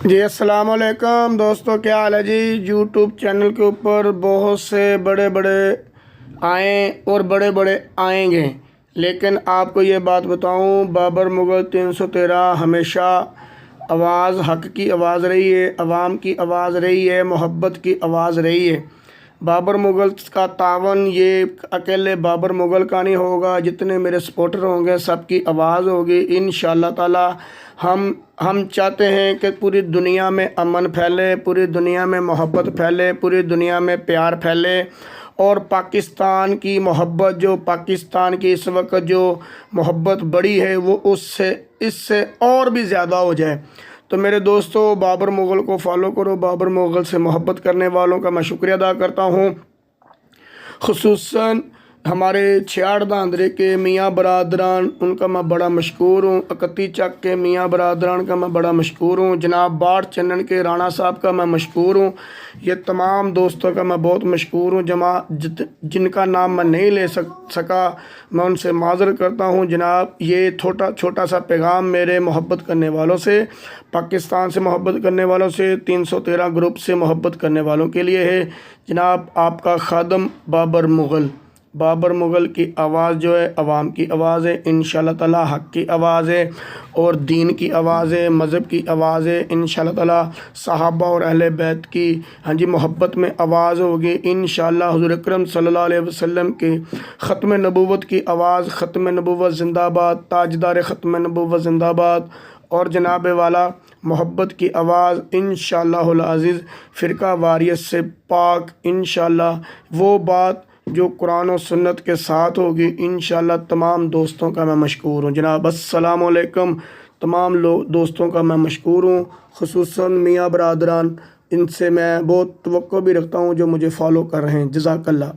जी अस्सलाम वालेकुम दोस्तों, क्या हाल है जी। यूट्यूब चैनल के ऊपर बहुत से बड़े बड़े आए और बड़े बड़े आएंगे, लेकिन आपको ये बात बताऊं, बाबर मुग़ल 313 हमेशा आवाज़ हक़ की आवाज़ रही है, अवाम की आवाज़ रही है, मोहब्बत की आवाज़ रही है। बाबर मुग़ल का तावन ये अकेले बाबर मुग़ल का नहीं होगा, जितने मेरे सपोर्टर होंगे सबकी आवाज़ होगी इंशाअल्लाह ताला। हम चाहते हैं कि पूरी दुनिया में अमन फैले, पूरी दुनिया में मोहब्बत फैले, पूरी दुनिया में प्यार फैले, और पाकिस्तान की मोहब्बत, जो पाकिस्तान की इस वक्त जो मोहब्बत बड़ी है, वो उससे इससे और भी ज़्यादा हो जाए। तो मेरे दोस्तों, बाबर मुग़ल को फॉलो करो। बाबर मुग़ल से मोहब्बत करने वालों का मैं शुक्रिया अदा करता हूँ। ख़ुसूसन हमारे छियाड़ धांधरे के मियाँ बरादरान, उनका मैं बड़ा मशहूर हूँ। अकती चक के मियाँ बरादरान का मैं बड़ा मशहूर हूँ। जनाब बाढ़ चन्नन के राणा साहब का मैं मशहूर हूँ। ये तमाम दोस्तों का मैं बहुत मशहूर हूँ। जिनका नाम मैं नहीं ले सका, मैं उनसे माज़रत करता हूँ। जनाब ये छोटा सा पैगाम मेरे मोहब्बत करने वालों से, पाकिस्तान से मोहब्बत करने वालों से, 313 ग्रुप से मोहब्बत करने वालों के लिए है। जनाब आपका खादम बाबर मुग़ल। बाबर मुग़ल की आवाज़ जो है अवाम की आवाज़ है, इंशाअल्लाह ताला हक़ की आवाज़ है और दीन की आवाज़ है, मज़हब की आवाज़ है। इंशाअल्लाह ताला सहाबा और अहले बैत की मोहब्बत में आवाज़ होगी इंशाअल्लाह। हुज़ूर अकरम सल्लल्लाहु अलैहि वसल्लम के ख़त्म नबूवत की आवाज़, ख़त्म नबूवत ज़िंदाबाद, ताजदार ख़त्म नबूवत ज़िंदाबाद, और जनाब वाला मोहब्बत की आवाज़ इंशाअल्लाहुल अज़ीज़, फ़िरका वारियत से पाक इंशाअल्लाह। वो बात जो कुरान और सुन्नत के साथ होगी इंशाअल्लाह। तमाम दोस्तों का मैं मशकूर हूँ। जनाब अस्सलाम वालेकुम। तमाम दोस्तों का मैं मशकूर हूँ, ख़ुसूसन मियाँ बरादरान, इनसे मैं बहुत तवक्को भी रखता हूँ जो मुझे फ़ॉलो कर रहे हैं। जज़ाकल्लाह।